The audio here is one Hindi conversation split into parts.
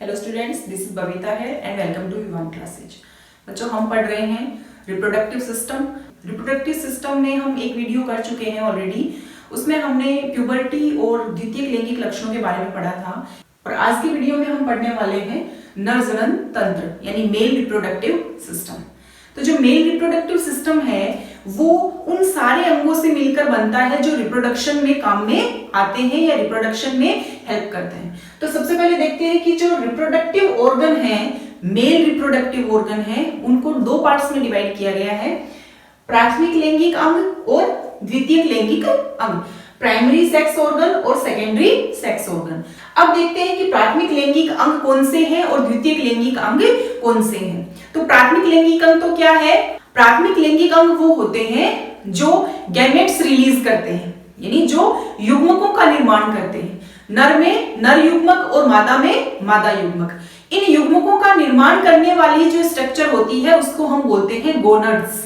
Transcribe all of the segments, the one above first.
Hello students, this is Babita है and welcome to one classes. बच्चों, हम पढ़ रहे हैं रिप्रोडक्टिव सिस्टम। रिप्रोडक्टिव सिस्टम में हम एक वीडियो कर चुके हैं ऑलरेडी। उसमें हमने प्यूबर्टी और द्वितीयक लैंगिक लक्षणों के बारे में पढ़ा था और आज की वीडियो में हम पढ़ने वाले हैं नर जनन तंत्र यानी मेल रिप्रोडक्टिव सिस्टम। तो जो मेल रिप्रोडक्टिव सिस्टम है वो उन सारे अंगों से मिलकर बनता है जो रिप्रोडक्शन में काम में आते हैं या रिप्रोडक्शन में हेल्प करते हैं। तो सबसे पहले देखते हैं कि जो रिप्रोडक्टिव ऑर्गन है, मेल रिप्रोडक्टिव ऑर्गन है, उनको दो पार्ट्स में डिवाइड किया गया है, प्राथमिक लैंगिक अंग और द्वितीयक लैंगिक अंग, प्राइमरी सेक्स ऑर्गन और सेकेंडरी सेक्स ऑर्गन। अब देखते हैं कि प्राथमिक लैंगिक अंग कौन से हैं और द्वितीयक लैंगिक अंग कौन से हैं। तो प्राथमिक लैंगिक अंग तो क्या है? प्राथमिक लैंगिक अंग वो होते हैं जो गैमेट्स रिलीज करते हैं, यानी जो युग्मकों का निर्माण करते हैं। नर में नर युग्मक और मादा में मादा युग्मक। इन युग्मकों का निर्माण करने वाली जो स्ट्रक्चर होती है उसको हम बोलते हैं गोनड्स,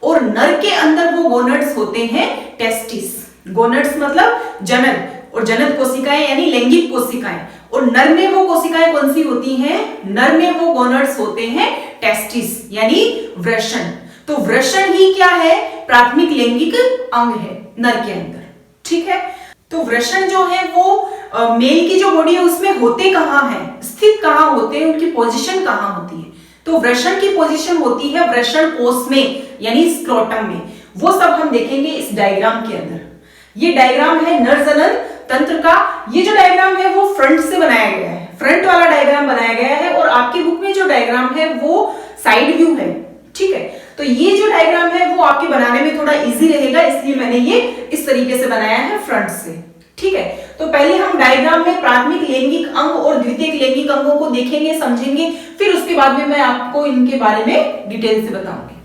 और नर के अंदर वो गोनड्स होते हैं टेस्टिस। गोनड्स मतलब जनन, और जनन कोशिकाएं यानी लैंगिक कोशिकाएं, और नर में वो कोशिकाएं कौन सी होती हैं? नर में वो गोनड्स होते हैं टेस्टिस यानी वृषण। तो वृषण ही क्या है? प्राथमिक लैंगिक अंग है नर के अंदर। ठीक है, तो वृषण जो है वो मेल की जो बॉडी है उसमें होते कहां है, स्थित कहां होते हैं, उनकी पोजीशन कहां होती है? तो वृषण की पोजीशन होती है वृषण कोष में यानी स्क्रोटम में। वो सब हम देखेंगे इस डायग्राम के अंदर। ये डायग्राम है नर जनन तंत्र का। ये जो डायग्राम है वो फ्रंट से बनाया गया है, फ्रंट वाला डायग्राम बनाया गया है, और आपकी बुक में जो डायग्राम है वो साइड व्यू है। ठीक है, तो ये जो डायग्राम है वो आपके बनाने में थोड़ा इजी रहेगा, इसलिए मैंने ये इस तरीके से बनाया है फ्रंट से। ठीक है, तो पहले हम डायग्राम में प्राथमिक लैंगिक अंग और द्वितीयक लैंगिक अंगों को देखेंगे, समझेंगे, फिर उसके बाद में मैं आपको इनके बारे में डिटेल से बताऊंगी।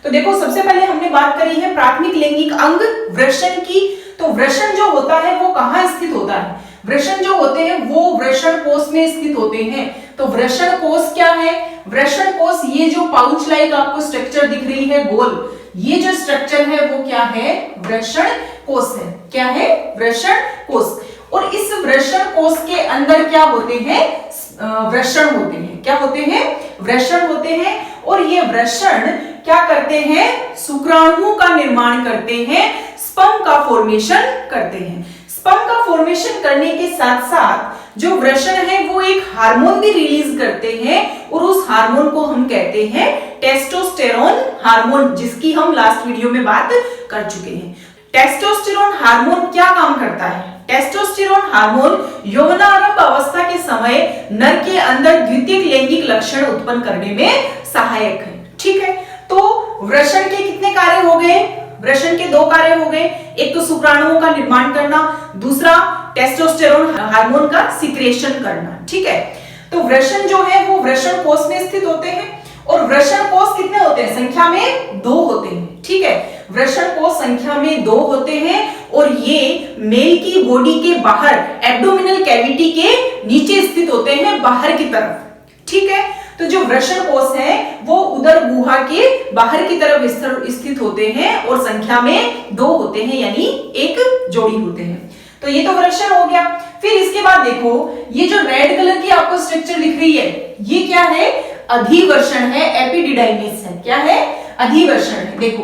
तो देखो, सबसे पहले हमने बात करी है प्राथमिक लैंगिक अंग वृषण की। तो वृषण जो होता है वो कहाँ स्थित होता है? वृषण जो होते हैं वो वृषण कोष में स्थित होते हैं। तो वृषण कोष क्या है? वृषण कोष, ये जो पाउच लाइक आपको स्ट्रक्चर दिख रही है गोल, ये जो स्ट्रक्चर है वो क्या है? वृषण कोष है। क्या है? वृषण कोष। और इस वृषण कोष के अंदर क्या होते हैं? वृषण होते हैं। क्या होते हैं? वृषण होते हैं। और ये वृषण क्या करते हैं? शुक्राणुओं का निर्माण करते हैं, स्पर्म का फॉर्मेशन करते हैं। स्पर्म का फॉर्मेशन करने के साथ साथ जो वृषण है वो एक हार्मोन भी रिलीज करते हैं, और उस हार्मोन को हम कहते हैं टेस्टोस्टेरोन हार्मोन, जिसकी हम लास्ट वीडियो में बात कर चुके हैं। टेस्टोस्टेरोन हार्मोन क्या काम करता है? टेस्टोस्टेरोन हार्मोन यौवनारंभ अवस्था के समय नर के अंदर द्वितीयक लैंगिक लक्षण उत्पन्न करने में सहायक है। ठीक है, तो वृषण के कितने कार्य हो गए? वृषण के दो कार्य हो गए, एक तो शुक्राणुओं का निर्माण करना, दूसरा टेस्टोस्टेरोन हार्मोन का सिक्रेशन करना। ठीक है, तो वृषण जो है वो वृषण कोष में स्थित होते हैं, और वृषण कोष कितने होते हैं? संख्या में 2 होते हैं। ठीक है, वृषण कोष संख्या में 2 होते हैं, और ये मेल की बॉडी के बाहर एब्डोमिनल कैविटी के नीचे स्थित होते हैं, बाहर की तरफ। ठीक है, तो जो वृषण कोष है वो उदर गुहा के बाहर की तरफ स्थित होते हैं, और संख्या में 2 होते हैं, यानी एक जोड़ी होते हैं। तो ये तो वृषण हो गया। फिर इसके बाद देखो, ये जो रेड कलर की आपको स्ट्रक्चर दिख रही है ये क्या है? अधिवृषण है, एपिडिडाइमिस है। क्या है? अधिवृषण है। देखो,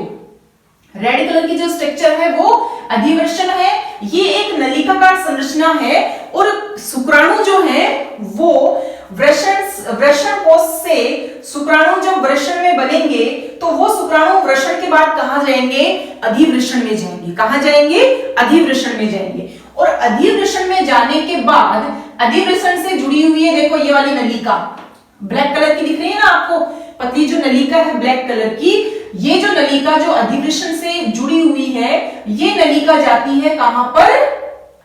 रेड कलर की जो स्ट्रक्चर है वो अधिवृषण है। ये एक नलिकाकार संरचना है, और शुक्राणु जो है वो वृषण कोष से शुक्राणु जब वृषण में बनेंगे तो वो शुक्राणु वृषण के बाद कहां जाएंगे? अधिवृषण में जाएंगे। कहां जाएंगे? अधिवृषण में जाएंगे। और अधिवृषण में जाने के बाद अधिवृषण से जुड़ी हुई है, देखो ये वाली नलिका ब्लैक कलर की दिख रही है ना आपको, पतली जो नलिका है ब्लैक कलर की, ये जो नलिका जो अधिवृषण से जुड़ी हुई है, ये नलिका जाती है कहां पर?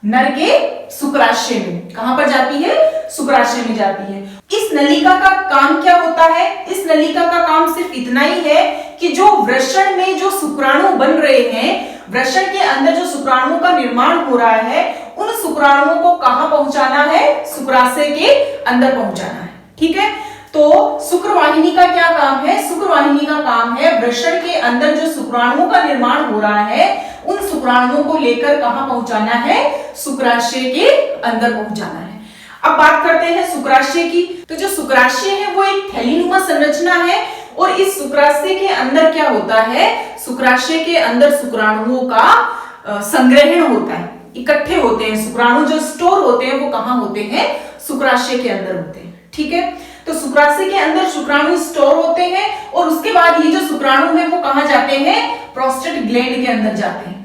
नर के शुक्राशय में। कहां पर जाती है? शुक्राशय में जाती है। इस नलिका का काम क्या होता है? इस नलिका का काम सिर्फ इतना ही है कि जो वृषण में जो शुक्राणु बन रहे हैं, वृषण के अंदर जो शुक्राणु का निर्माण हो रहा है, उन शुक्राणुओं को कहां पहुंचाना है? शुक्राशय के अंदर पहुंचाना है। ठीक है, तो शुक्रवाहिनी का क्या काम है? शुक्रवाहिनी का काम है वृषण के अंदर जो शुक्राणुओं का निर्माण हो रहा है उन शुक्राणुओं को लेकर कहां पहुंचाना है? शुक्राशय के अंदर पहुंचाना है। अब बात करते हैं शुक्राशय की। तो जो शुक्राशय है वो एक थैलीनुमा संरचना है और इस शुक्राशय के अंदर क्या होता है, शुक्राशय के अंदर शुक्राणुओं का संग्रहण होता है, इकट्ठे होते हैं। शुक्राणु जो स्टोर होते हैं वो कहाँ होते हैं, शुक्राशय के अंदर होते हैं। ठीक है, तो शुक्राशय के अंदर शुक्राणु स्टोर होते हैं और उसके बाद ये जो शुक्राणु है वो कहाँ जाते हैं, प्रोस्टेट ग्लैंड के अंदर जाते हैं।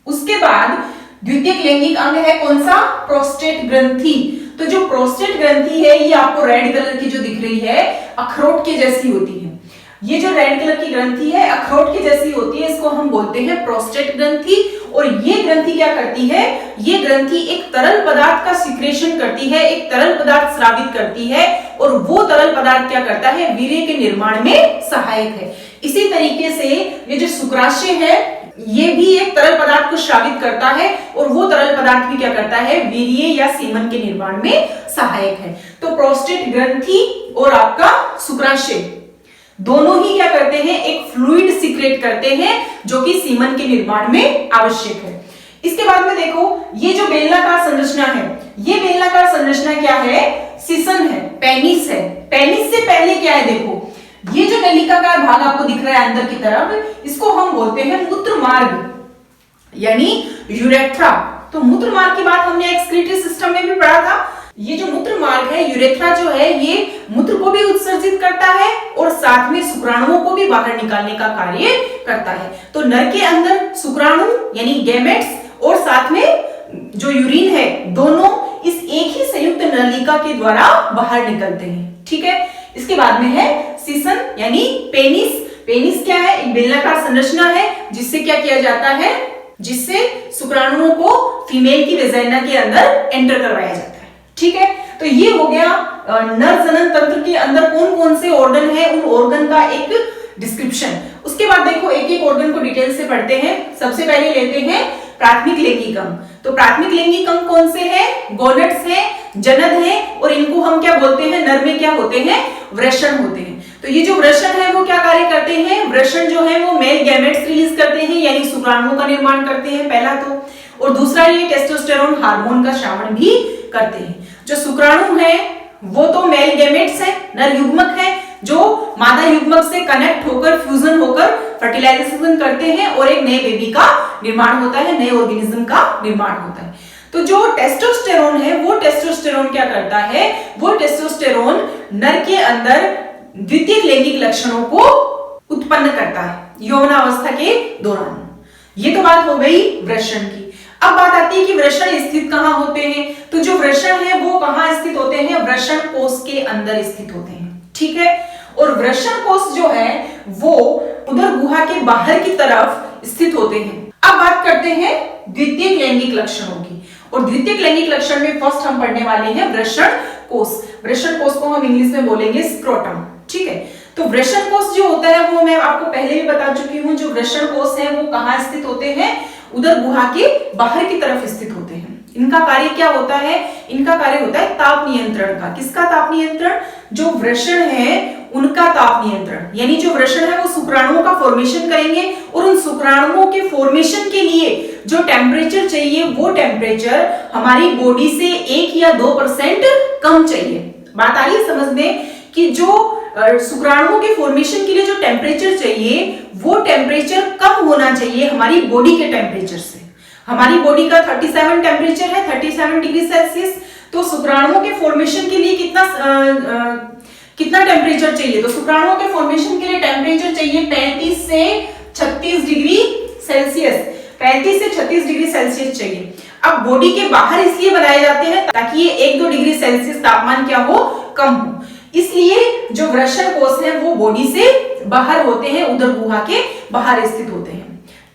उसके बाद द्वितीयक लैंगिक अंग है कौन सा, प्रोस्टेट ग्रंथि। तो जो प्रोस्टेट ग्रंथि है ये आपको रेड कलर की जो दिख रही है, अखरोट के जैसी होती है। ये जो रेड कलर की ग्रंथि है अखरोट की जैसी होती है, इसको हम बोलते हैं प्रोस्टेट ग्रंथि। और ये ग्रंथि क्या करती है, ये ग्रंथि एक तरल पदार्थ का सिक्रेशन करती है, एक तरल पदार्थ स्रावित करती है और वो तरल पदार्थ क्या करता है, वीर्य के निर्माण में सहायक है। इसी तरीके से ये जो शुक्राशय है ये भी एक तरल पदार्थ को स्रावित करता है और वो तरल पदार्थ भी क्या करता है, वीर्य या सीमन के निर्माण में सहायक है। तो प्रोस्टेट ग्रंथि और आपका शुक्राशय दोनों ही क्या करते हैं, एक फ्लूइड सीक्रेट करते हैं जो कि सीमन के निर्माण में आवश्यक है। इसके बाद में देखो ये जो बेलनाकार संरचना है, ये बेलनाकार संरचना क्या है, सीसन है, पेनिस है। पेनिस से पहले क्या है, देखो ये जो नलिकाकार भाग आपको दिख रहा है अंदर की तरफ, इसको हम बोलते हैं मूत्र मार्ग यानी यूरेथ्रा। तो मूत्र मार्ग की बात हमने एक्सक्रीटरी सिस्टम में भी पढ़ा था। ये जो मूत्र मार्ग है, यूरेथ्रा जो है, ये मूत्र को भी उत्सर्जित करता है और साथ में शुक्राणुओं को भी बाहर निकालने का कार्य करता है। तो नर के अंदर शुक्राणु यानी गैमेट्स और साथ में जो यूरिन है, दोनों इस एक ही संयुक्त नलिका के द्वारा बाहर निकलते हैं। ठीक है, इसके बाद में है सीसन यानी पेनिस। पेनिस क्या है, एक बेलनाकार संरचना है जिससे क्या किया जाता है, जिससे शुक्राणुओं को फीमेल की वेजाइना के अंदर एंटर करवाया जाता है। ठीक है, तो ये हो गया नर जनन तंत्र के अंदर कौन कौन से ऑर्गन है, उन ऑर्गन का एक डिस्क्रिप्शन। उसके बाद देखो एक एक ऑर्गन को डिटेल से पढ़ते हैं। सबसे पहले लेते हैं प्राथमिक लैंगिक अंग। तो प्राथमिक लैंगिक अंग कौन से हैं, गोनेड्स हैं, जनन है और इनको हम क्या बोलते हैं, नर में क्या होते हैं, वृषण होते हैं। तो ये जो वृषण है वो क्या कार्य करते हैं, वृषण जो है वो मेल गैमेट्स रिलीज करते हैं यानी शुक्राणुओं का निर्माण करते हैं पहला तो, और दूसरा ये टेस्टोस्टेरोन हार्मोन का श्रावण भी करते हैं। जो शुक्राणु है वो तो मेल गैमेट्स है, नर युग्मक है जो मादा युग्मक से कनेक्ट होकर फ्यूजन होकर फर्टिलाइजेशन करते हैं और एक नए बेबी का निर्माण होता है, नए ऑर्गेनिज्म का निर्माण होता है। तो जो टेस्टोस्टेरोन है वो टेस्टोस्टेरोन क्या करता है, वो टेस्टोस्टेरोन नर के अंदर द्वितीयक लैंगिक लक्षणों को उत्पन्न करता है यौवनावस्था के दौरान। ये तो बात हो गई वृषण की। अब बात आती है कि वृषण स्थित कहाँ होते हैं। तो जो वृषण है वो कहाँ स्थित होते हैं, वृषण कोश के अंदर स्थित होते हैं। ठीक है, और वृषण कोश जो है वो उदर गुहा के बाहर की तरफ स्थित होते हैं। अब बात करते हैं द्वितीयक लैंगिक लक्षणों की, और द्वितीयक लैंगिक लक्षण में फर्स्ट हम पढ़ने वाले हैं वृषण कोश। वृषण कोश को हम इंग्लिश में बोलेंगे स्क्रोटम। ठीक है, तो वृषण कोश जो होता है वो मैं आपको पहले भी बता चुकी हूँ। जो वृषण कोश है वो कहाँ स्थित होते हैं, उदर गुहा के बाहर की तरफ स्थित होते हैं। इनका कार्य क्या होता है, इनका कार्य होता है ताप नियंत्रण का। किसका ताप नियंत्रण, जो वृषण है उनका ताप नियंत्रण। यानी जो वृषण है वो शुक्राणुओं का फॉर्मेशन करेंगे और उन शुक्राणुओं के फॉर्मेशन के लिए जो टेम्परेचर चाहिए वो टेम्परेचर हमारी बॉडी से 1 या 2% कम चाहिए। बात आ रही है समझ में कि जो शुक्राणुओं के फॉर्मेशन के लिए जो टेम्परेचर चाहिए वो टेम्परेचर कम होना चाहिए हमारी बॉडी के टेम्परेचर से। हमारी बॉडी का 37 टेम्परेचर है, 37 डिग्री सेल्सियस। तो शुक्राणुओं के फॉर्मेशन के लिए कितना टेम्परेचर चाहिए, तो शुक्राणुओं के फॉर्मेशन के लिए टेम्परेचर चाहिए 35 से 36 डिग्री सेल्सियस। 35 से 36 डिग्री सेल्सियस चाहिए। अब बॉडी के बाहर इसलिए बनाए जाते हैं ताकि ये 1-2 डिग्री सेल्सियस तापमान क्या हो, कम हो। इसलिए जो वृषण कोश है वो बॉडी से बाहर होते हैं, उदर गुहा के बाहर स्थित होते हैं।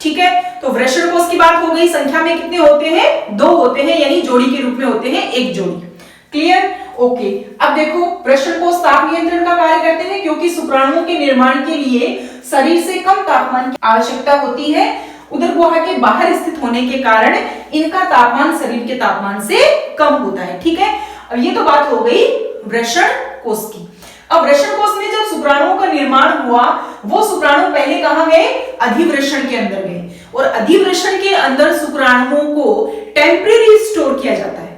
ठीक है, तो वृषण कोश की बात हो गई। संख्या में कितने होते हैं, 2 होते हैं, यानी जोड़ी के रूप में होते हैं, एक जोड़ी। Clear, okay. अब देखो वृषण कोश ताप नियंत्रण का कार्य करते हैं क्योंकि शुक्राणुओं के निर्माण के लिए शरीर से कम तापमान की आवश्यकता होती है। उदर गुहा के बाहर स्थित होने के कारण इनका तापमान शरीर के तापमान से कम होता है। ठीक है, अब ये तो बात हो गई वृषण कोश की। अब वृषण कोश में जब शुक्राणुओं का निर्माण हुआ वो शुक्राणु पहले कहां गए, अधिवृषण के अंदर गए, और अधिवृषण के अंदर शुक्राणुओं को टेम्परेरी स्टोर किया जाता है।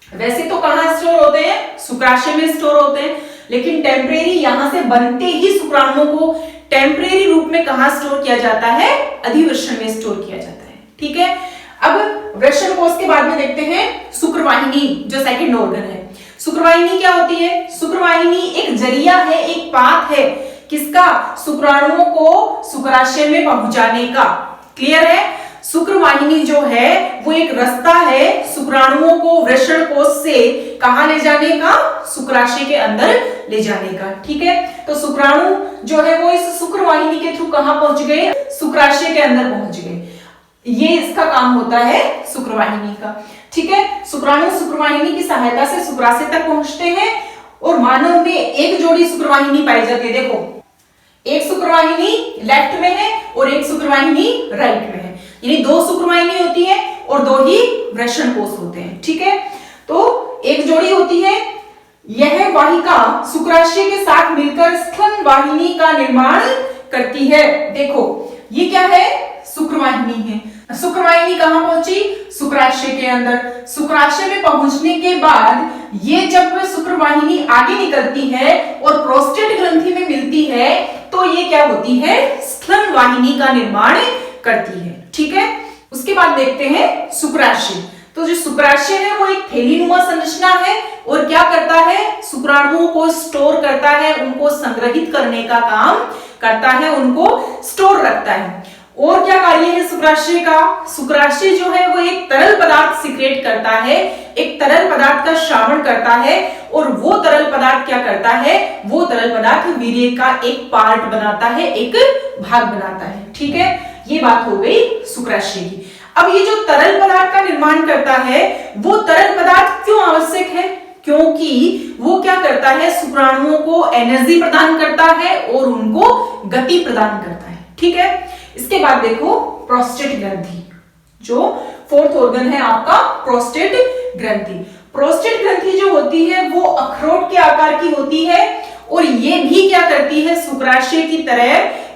वैसे तो कहाँ स्टोर होते हैं, शुक्राशय में स्टोर होते हैं, लेकिन टेम्परेरी यहां से बनते ही शुक्राणुओं को टेम्परेरी रूप में कहां स्टोर किया जाता है, अधिवृषण में स्टोर किया जाता है। ठीक है, अब वृषण कोश के बाद में देखते हैं शुक्रवाहिनी, जो सेकंड ऑर्गन है। शुक्रवाहिनी क्या होती है? शुक्रवाहिनी एक जरिया है, एक पाथ है, किसका? शुक्राणुओं को शुक्राशय में पहुंचाने का। क्लियर है? शुक्रवाहिनी जो है वो एक रास्ता है शुक्राणुओं को वृषण कोश से कहां ले जाने का? शुक्राशय के अंदर ले जाने का। ठीक है, तो शुक्राणु जो है वो इस शुक्रवाहिनी के थ्रू कहां पहुंच गए? शुक्राशय के अंदर पहुंच गए। ये इसका काम होता है शुक्रवाहिनी का। ठीक है, शुक्राणु शुक्रवाहिनी की सहायता से शुक्राशय तक पहुंचते हैं और मानव में एक जोड़ी शुक्रवाहिनी पाई जाती है। देखो, एक शुक्रवाहिनी लेफ्ट में है और एक शुक्रवाहिनी राइट में है, यानी दो शुक्रवाहिनी होती है और दो ही वृषण कोश होते हैं। ठीक है, तो एक जोड़ी होती है, यह वाहिका शुक्राशय के साथ मिलकर स्थलन वाहिनी का निर्माण करती है। देखो, ये क्या है? शुक्रवाहिनी है। शुक्रवाहिनी कहां पहुंची? शुक्राशय के अंदर। शुक्राशय में पहुंचने के बाद ये जब शुक्रवाहिनी आगे निकलती है और प्रोस्टेट ग्रंथि में मिलती है तो ये क्या होती है? स्थलन वाहिनी का निर्माण करती है। ठीक है, उसके बाद देखते हैं शुक्राशय। तो जो शुक्राशय है वो एक थैलीनुमा संरचना है और क्या करता है? शुक्राणुओं को स्टोर करता है, उनको संग्रहित करने का काम करता है, उनको स्टोर रखता है। और क्या कार्य है शुक्राशय का? शुक्राशय जो है वो एक तरल पदार्थ सिक्रेट करता है, एक तरल पदार्थ का श्रावण करता है और वो तरल पदार्थ क्या करता है? वो तरल पदार्थ वीर्य का एक पार्ट बनाता है, एक भाग बनाता है। ठीक है, ये बात हो गई शुक्राशय की। अब ये जो तरल पदार्थ का निर्माण करता है, वो तरल पदार्थ क्यों आवश्यक है? क्योंकि वो क्या करता है? शुक्राणुओं को एनर्जी प्रदान करता है और उनको गति प्रदान करता है। ठीक है, इसके बाद देखो प्रोस्टेट ग्रंथि, जो फोर्थ ऑर्गन है आपका, प्रोस्टेट ग्रंथि। प्रोस्टेट ग्रंथि जो होती है वो अखरोट के आकार की होती है और ये भी क्या करती है? शुक्राशय की तरह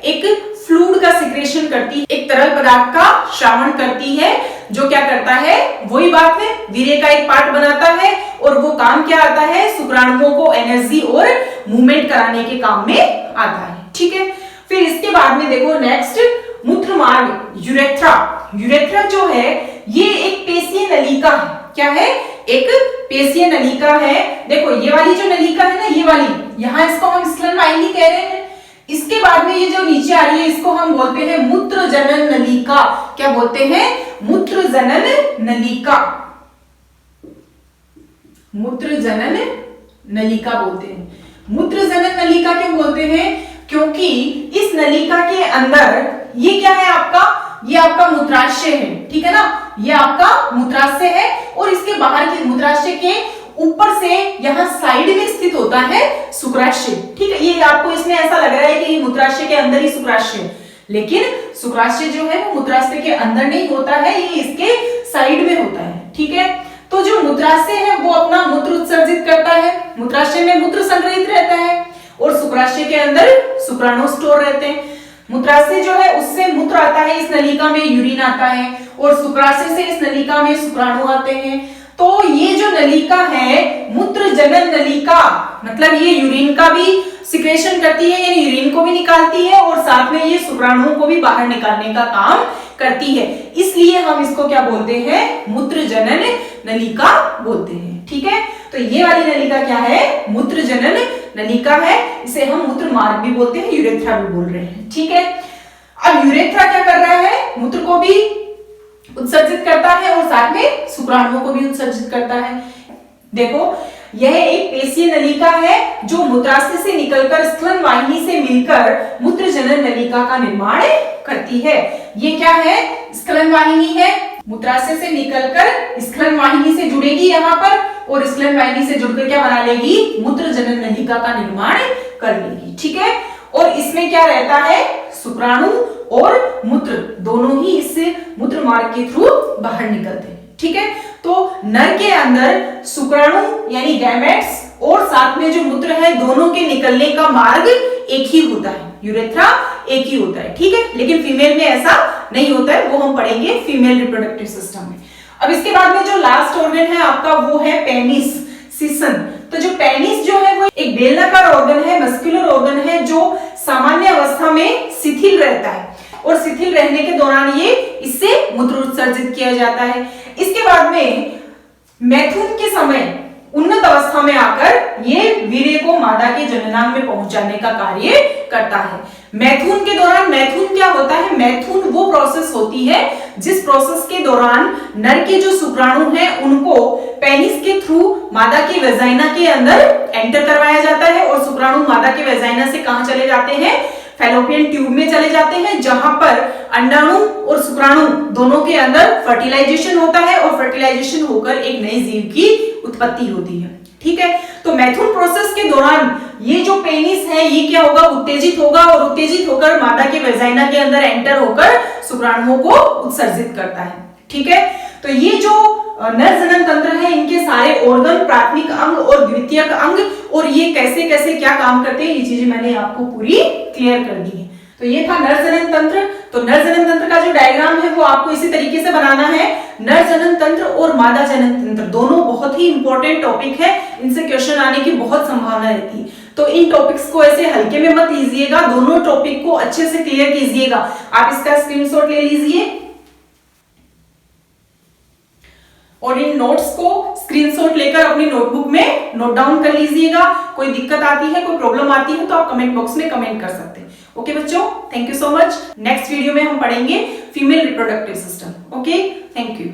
एक फ्लूइड का सिक्रेशन करती है, एक तरल पदार्थ का श्रावण करती है, जो क्या करता है? वही बात है, वीर्य का एक पार्ट बनाता है और वो काम क्या आता है? शुक्राणुओं को एनर्जी और मूवमेंट कराने के काम में आता है। ठीक है, फिर इसके बाद में देखो नेक्स्ट मूत्र मार्ग, यूरेथ्रा। यूरेथ्रा जो है ये एक पेशीय नलिका है। क्या है? एक पेशीय नलिका है। देखो, ये वाली जो नलिका है ना, ये वाली, यहाँ इसको हम स्थलन वाहिनी कह रहे हैं। इसके बाद में ये जो नीचे आ रही है इसको हम बोलते हैं मूत्र जनन नलिका। क्या बोलते हैं? मूत्र जनन नलिका। मूत्र जनन नलिका बोलते हैं। मूत्र जनन नलिका क्यों बोलते हैं? क्योंकि इस नलिका के अंदर ये क्या है आपका? ये आपका मूत्राशय है। ठीक है ना, ये आपका मूत्राशय है और इसके बाहर के मूत्राशय के ऊपर से यहाँ साइड में स्थित होता है शुक्राशय। ठीक है, ये आपको इसमें ऐसा लग रहा है कि ये मूत्राशय के अंदर ही शुक्राशय, लेकिन शुक्राशय जो है वो मूत्राशय के अंदर नहीं होता है, ये इसके साइड में होता है। ठीक है, तो जो मूत्राशय है वो अपना मूत्र उत्सर्जित करता है, मूत्राशय में मूत्र संग्रहित रहता है और शुक्राशय के अंदर शुक्राणु स्टोर रहते हैं। मूत्राशय जो है उससे मूत्र आता है, इस नलिका में यूरिन आता है और शुक्राशय से इस नलिका में शुक्राणु आते हैं। तो ये जो नलिका है मूत्र जनन नलिका, मतलब ये यूरिन का भी सिक्रेशन करती है, यानी यूरिन को भी निकालती है और साथ में ये शुक्राणुओं को भी बाहर निकालने का काम करती है, इसलिए हम इसको क्या बोलते हैं? मूत्र जनन नलिका बोलते हैं। ठीक है, तो ये वाली नलिका क्या है? मूत्र जनन नलिका है, इसे हम मूत्र मार्ग भी बोलते हैं, यूरेथ्रा भी बोल रहे हैं। ठीक है, अब यूरेथ्रा क्या कर रहा है? मूत्र को भी उत्सर्जित करता है और साथ में शुक्राणुओं को भी उत्सर्जित करता है। देखो, यह एक पेशीय नलिका है जो मूत्राशय से निकलकर स्थलन वाहिनी से मिलकर मूत्र जनन नलिका का निर्माण करती है। ये क्या है? स्खलन वाहिनी है, मूत्राशय से निकलकर स्खलन वाहिनी से जुड़ेगी यहाँ पर और स्खलन वाहिनी से जुड़कर क्या बना लेगी? मूत्र जनन नलिका का निर्माण कर लेगी। ठीक है, और इसमें क्या रहता है? शुक्राणु और मूत्र दोनों ही इस मूत्र मार्ग के थ्रू बाहर निकलते हैं। ठीक है, तो नर के अंदर शुक्राणु यानी गैमेट्स और साथ में जो मूत्र है दोनों के निकलने का मार्ग एक ही होता है, यूरेथ्रा एक ही होता है। ठीक है, लेकिन फीमेल में ऐसा नहीं होता है, वो हम पढ़ेंगे फीमेल रिप्रोडक्टिव सिस्टम में। अब इसके बाद में जो लास्ट ऑर्गन है आपका वो है पेनिस, सीसन। तो जो पेनिस जो है वो एक बेलनाकार ऑर्गन है, मस्कुलर ऑर्गन है, जो सामान्य अवस्था में शिथिल रहता है और शिथिल रहने के दौरान ये इससे मूत्र उत्सर्जित किया जाता है। इसके बाद में मैथुन के समय उन्नत अवस्था में आकर ये वीर्य को मादा के जननांग में पहुंचाने का कार्य करता है। मैथुन के दौरान मैथुन क्या होता है? मैथुन वो प्रोसेस होती है जिस प्रोसेस के दौरान नर के जो शुक्राणु हैं उनको पेनिस के थ्रू मादा की वेजाइना के अंदर एंटर करवाया जाता है और शुक्राणु मादा के वेजाइना से कहां चले जाते हैं? फैलोपियन ट्यूब में चले जाते हैं, जहां पर अंडाणु और शुक्राणु दोनों के अंदर फर्टिलाइजेशन होता है और फर्टिलाइजेशन होकर एक नए जीव की उत्पत्ति होती है। ठीक है, तो मैथुन प्रोसेस के दौरान ये जो पेनिस है ये क्या होगा? उत्तेजित होगा और उत्तेजित होकर मादा के वेजाइना के अंदर एंटर होकर शुक्राणुओं को उत्सर्जित करता है। ठीक है, तो ये जो नर जनन तंत्र है इनके सारे ऑर्गन, प्राथमिक अंग और द्वितीयक अंग और ये कैसे कैसे क्या काम करते हैं ये चीजें मैंने आपको पूरी क्लियर कर दी है। तो ये था नर जनन तंत्र। तो नर जनन तंत्र का जो डायग्राम है वो आपको इसी तरीके से बनाना है। नर जनन तंत्र और मादा जनन तंत्र दोनों बहुत ही इंपॉर्टेंट टॉपिक है, इनसे क्वेश्चन आने की बहुत संभावना रहती है। तो इन टॉपिक्स को ऐसे हल्के में मत लीजिएगा, दोनों टॉपिक को अच्छे से क्लियर कीजिएगा। आप इसका स्क्रीनशॉट ले लीजिए और इन नोट्स को स्क्रीनशॉट लेकर अपनी नोटबुक में नोट डाउन कर लीजिएगा। कोई दिक्कत आती है, कोई प्रॉब्लम आती है तो आप कमेंट बॉक्स में कमेंट कर सकते हैं। ओके बच्चों, thank you so much. Next video में हम पढ़ेंगे female reproductive system. Okay, thank you.